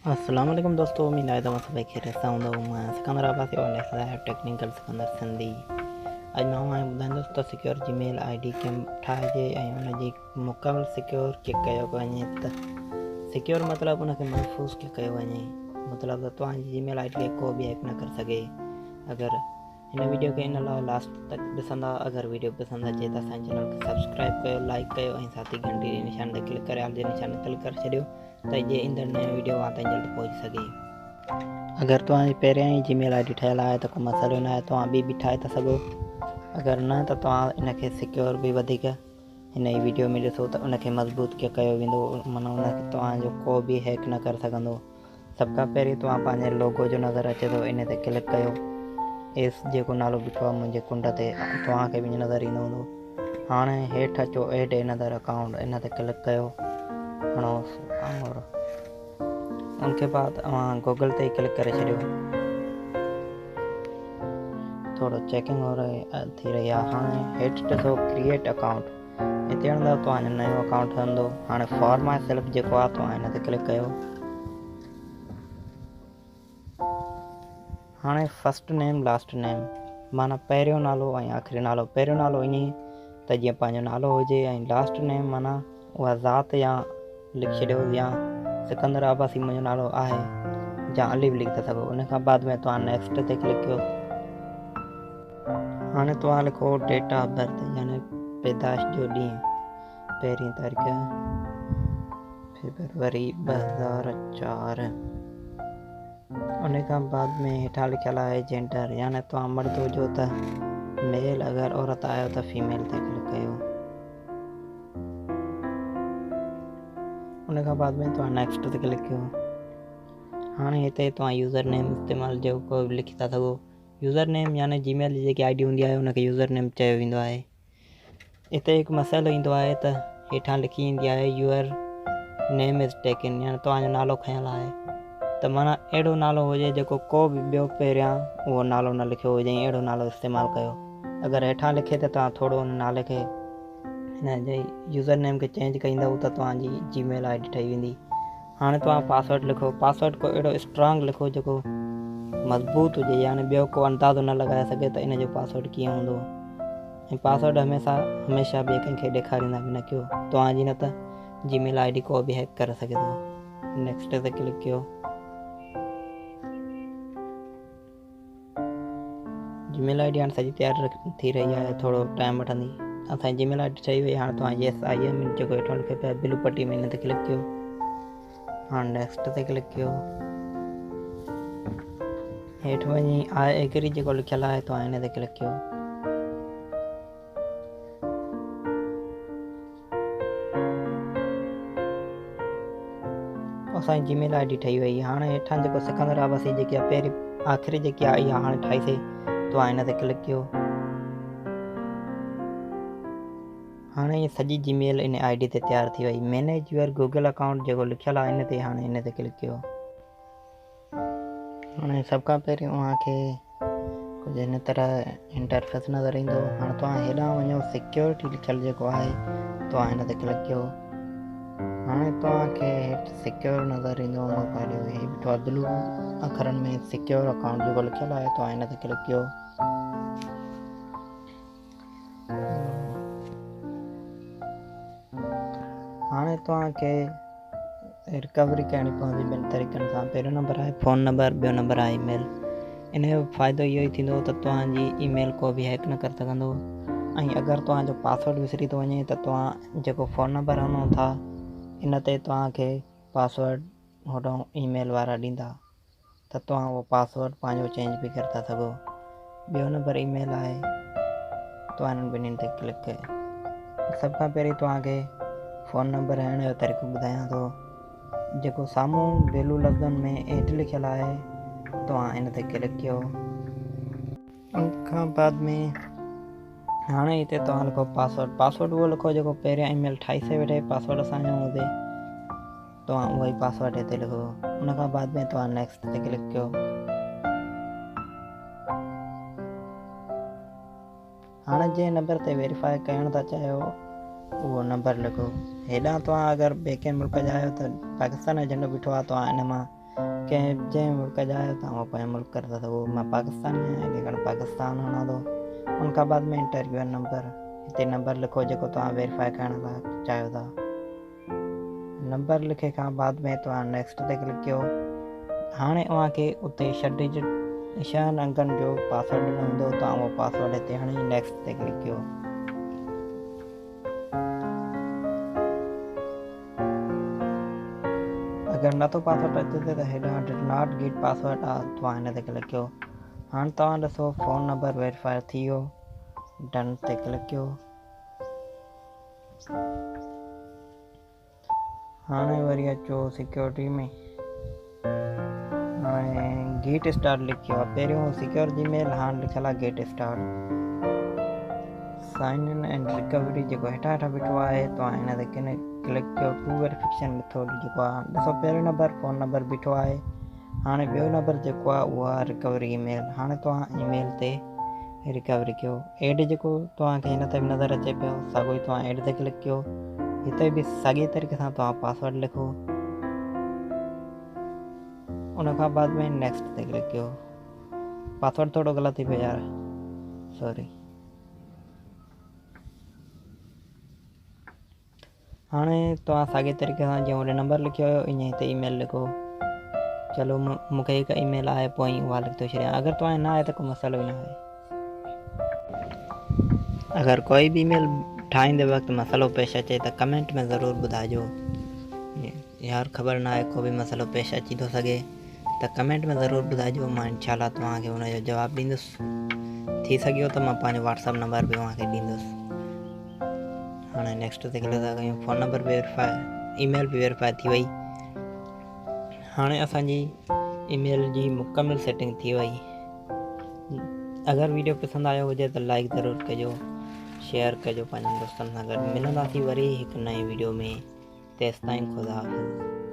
अस्सलाम वालेकुम दोस्तों, उम्मीद है तव्हां सभई खैरियत सां हूंदव। मां सिकंदर आबासी और नेक्स्ट है टेक्निकल सिकंदर सिंधी। अॼु मां ॿुधाईंदुसि त सिक्योर जीमेल आईडी कीअं ठाहिजे ऐं हुनजी मुकमल सिक्योर कीअं कयो वञे। त सिक्योर मतिलबु उनखे महफ़ूज़ कीअं कयो वञे, मतिलबु त तव्हांजी जीमेल आईडी खे को बि हैक न करे सघे। अगरि हिन वीडियो खे इन लाइ लास्ट तक ॾिसंदा, अगरि वीडियो पसंदि अचे त असांजे चैनल खे सब्सक्राइब कयो, लाइक कयो ऐं साथ ई घंटी जे निशान ते क्लिक करे ऑल जे निशान ते क्लिक करे छॾियो त जे ईंदड़ नयो वीडियो आहे ताईं जल्दी पहुची सघे। अगरि तव्हांजी पहिरियां ई जीमेल आईडी ठहियलु आहे त को मसइलो न आहे, तव्हां ॿी ठाहे था सघो। अगरि न त तव्हां इनखे सिक्योर बि वधीक हिन ई वीडियो में ॾिसो त उनखे मज़बूत कीअं कयो वेंदो, माना उनखे तव्हांजो को बि हैक न करे सघंदो। सभ खां पहिरीं तव्हां पंहिंजे लोगो जो नज़र अचे थो, इन ते क्लिक कयो। एस जेको नालो बीठो आहे मुंहिंजे कुंड ते, तव्हांखे बि नज़र ईंदो हूंदो। हाणे हेठि अचो, एड एनदर अकाउंट, इन ते क्लिक कयो, खणोसि और उनके बाद तव्हां गूगल ते क्लिक करे छॾियो। थोरो चेकिंग हो थी रही आहे। हाणे हेठि ॾिसो क्रिएट अकाउंट, हिते हणंदव तव्हांजो नयो अकाउंट ठहंदो। हाणे फॉर माई सेल्फ जेको आहे तव्हां हिन ते क्लिक कयो। हाणे फस्ट नेम लास्ट नेम, माना पहिरियों नालो ऐं आख़िरी नालो। पहिरियों नालो ईअं त जीअं पंहिंजो नालो हुजे ऐं लास्ट नेम माना उहा ज़ात या लिखी छॾियो, या सिकंदर आबासी मुंहिंजो नालो आहे, या अली बि लिखी था सघो। उन खां बाद में तव्हां नेक्स्ट ते क्लिक कयो। हाणे तव्हां लिखो डेट ऑफ बर्थ, यानी पैदाइश जो ॾींहुं, 1 तारीख़ फरवरी 2004। उन खां बाद में हेठां लिखियलु आहे जेंडर, यानी तव्हां मर्द हुजो त मेल, अगरि औरत आहियो त फीमेल ते क्लिक कयो। उन खां बाद में तव्हां नेक्स्ट ते क्लिक कयो। हाणे हिते तव्हां यूज़र नेम इस्तेमालु जेको बि लिखी था सघो। यूज़र नेम यानी जीमेल जी जेकी आईडी हूंदी आहे उनखे यूज़र नेम चयो वेंदो आहे। हिते हिकु मसइलो ईंदो आहे त हेठां लिखी ईंदी आहे यूअर नेम इज़ टेकन, यानी तव्हांजो नालो खयलु आहे। त माना अहिड़ो नालो हुजे जेको को बि ॿियो पहिरियां उहो नालो न लिखियो हुजे, अहिड़ो नालो इस्तेमालु कयो। अगरि हेठां लिखे त तव्हां थोरो हुन नाले खे, हिन जे यूज़र नेम खे चेंज कंदव त तव्हांजी जीमेल आईडी ठही वेंदी। हाणे तव्हां पासवर्ड लिखो। पासवर्ड को अहिड़ो स्ट्रॉन्ग लिखो जेको मज़बूत हुजे, यानी ॿियो को अंदाज़ो न लॻाए सघे त इन जो पासवर्ड कीअं हूंदो। ऐं पासवर्ड हमेशह ॿिए कंहिंखे ॾेखारींदा बि न कयो, तव्हांजी न त जीमेल आईडी को बि हैक करे सघे थो। नेक्स्ट ते क्लिक कयो। जीमेल आईडी हाणे सॼी तयारु थी रही आहे, थोरो टाइम वठंदी। असांजी जीमेल आईडी ठही वई। हाणे तव्हां येस आई एम जेको हेठो लिखे पियो ब्लू पटी में, हिन ते क्लिक कयो। हाणे नेक्स्ट ते क्लिक कयो। हेठि वञी आई एग्री जेको लिखियलु आहे तव्हां हिन ते क्लिक कयो। असांजी जीमेल आईडी ठही वई। हाणे हेठां जेको सिकंदर आबासी जेकी आहे पहिरीं आख़िरी जेकी आहे इहा हाणे ठाहीसीं, तव्हां हिन ते क्लिक कयो। हाणे इहा सॼी जीमेल इन आईडी ते तयारु थी वई। मैनेज यूअर गूगल अकाउंट जेको लिखियलु आहे इन ते, हाणे इन ते क्लिक कयो। हाणे सभ खां पहिरियों तव्हांखे कुझु हिन तरह इंटरफेस नज़र ईंदो। हाणे तव्हां हेॾां वञो, सिक्योरिटी लिखियलु जेको आहे तव्हां हिन ते क्लिक कयो। हाणे तव्हांखे हेठि सिक्योर नज़र ईंदो, पहिरियों हे बीठो आहे ब्लू अखरनि में सिक्योर अकाउंट जेको लिखियलु आहे तव्हां हिन ते क्लिक कयो। हाणे तव्हांखे रिकवरी करणी पवंदी ॿिनि तरीक़नि सां। पहिरियों नंबर आहे फ़ोन नंबर, ॿियो नंबर आहे ईमेल। इन जो फ़ाइदो इहो ई थींदो त तव्हांजी ईमेल को बि हैक न करे सघंदो। ऐं अगरि तव्हांजो पासवर्ड विसरी थो वञे त तव्हां जेको फ़ोन नंबर हणो था इन ते तव्हांखे पासवर्ड होॾो ईमेल वारा ॾींदा, त तव्हां उहो पासवर्ड पंहिंजो चेंज बि करे था सघो। ॿियो नंबर ईमेल आहे, तव्हां हिननि ॿिन्हिनि ते क्लिक कयो। सभ खां पहिरीं तव्हांखे फ़ोन नंबर हणण जो तरीक़ो ॿुधायां थो। जेको साम्हूं बेलू लफ़्ज़नि में हेठि लिखियलु आहे तव्हां इन ते क्लिक कयो। उन खां बाद में हाणे हिते तव्हां लिखो पासवर्ड। पासवर्ड उहो लिखो जेको पहिरियां ईमेल ठाही से वेठे पासवर्ड असांजो हुजे, तव्हां उहो ई पासवर्ड हिते लिखो। उन खां बाद में तव्हां नेक्स्ट ते क्लिक कयो। हाणे जंहिं नंबर ते वेरीफाई करणु था चाहियो उहो नंबर लिखो। हेॾां तव्हां अगरि ॿिए कंहिं मुल्क जा आहियो त पाकिस्तान जो झंडो बीठो आहे, तव्हां इन मां कंहिं जंहिं मुल्क जा आहियो तव्हां उहो पंहिंजो मुल्क करे था। मां पाकिस्तानी आहियां, जेकॾहिं पाकिस्तान हणा थो। उन खां बाद में इंटरव्यू नंबर, हिते नंबर लिखो जेको तव्हां वेरीफाई करण लाइ चाहियो था। नंबर लिखे खां बाद में तव्हां नेक्स्ट ते क्लिक कयो। हाणे तव्हांखे उते 6 अंगनि जो पासवर्ड ॾिनो हूंदो, तव्हां उहो पासवर्ड हिते हणी नेक्स्ट ते क्लिक कयो। अगरि नथो पासवर्ड अचे त हेॾां डिड नॉट गेट पासवर्ड आहे, तव्हां हिन ते क्लिक कयो। हाणे तव्हां ॾिसो फ़ोन नंबर वेरीफाई थी वियो, डन ते क्लिक कयो। हाणे वरी अचो सिक्योरिटी में। हाणे गेट स्टार्ट लिखियो आहे, पहिरियों सिक्योर जीमेल, हाणे लिखियल आहे get start. Sign in and recovery जेको हेठां बीठो आहे, तव्हां हिन ते क्लिक कयो। टू वेरिफिकेशन मेथड जेको आहे, ॾिसो पहिरियों नंबर फ़ोन नंबर बीठो आहे। हाणे ॿियो नंबर जेको आहे उहो आहे रिकवरी ईमेल। हाणे तव्हां ईमेल ते रिकवरी कयो। एड जेको तव्हांखे हिन ते बि नज़र अचे पियो, साॻियो ई तव्हां एड ते क्लिक कयो। हिते बि साॻिए तरीक़े सां तव्हां पासवर्ड लिखो। उन खां बाद में नेक्स्ट ते क्लिक कयो। पासवर्ड थोरो ग़लति थी पियो यार, सॉरी। हाणे तव्हां साॻिए तरीक़े सां जीअं होॾे नंबर लिखियो हुयो, ईअं हिते ईमेल लिखो। चलो मूंखे हिकु ईमेल आहे, पोइ ई उहा लिखी थो छॾियां। अगरि तव्हां न आहे त कोई मसालो ई न आहे। अगरि कोई बि ईमेल ठाहींदे वक़्तु मसालो पेश अचे त कमेंट में ज़रूरु ॿुधाइजो। यार ख़बर न आहे, को बि मसालो पेश अची थो सघे त कमेंट में ज़रूरु ॿुधाइजो। मां इंशाल्लाह तव्हांखे हुनजो जवाबु ॾींदुसि। थी सघियो त मां पंहिंजो व्हाट्सअप नंबर बि तव्हांखे ॾींदुसि। हाणे नेक्स्ट ते क्लिक था कयूं। फ़ोन नंबर बि वेरीफाई, ईमेल बि वेरीफाई थी वई। हाणे असांजी ईमेल जी मुकमल सेटिंग थी वई। अगरि वीडियो पसंदि आयो हुजे त लाइक ज़रूरु कजो, शेयर कजो पंहिंजनि दोस्तनि सां गॾु। मिलंदासीं वरी हिकु नई वीडियो में। तेसिताईं ख़ुदा हाफ़िज़।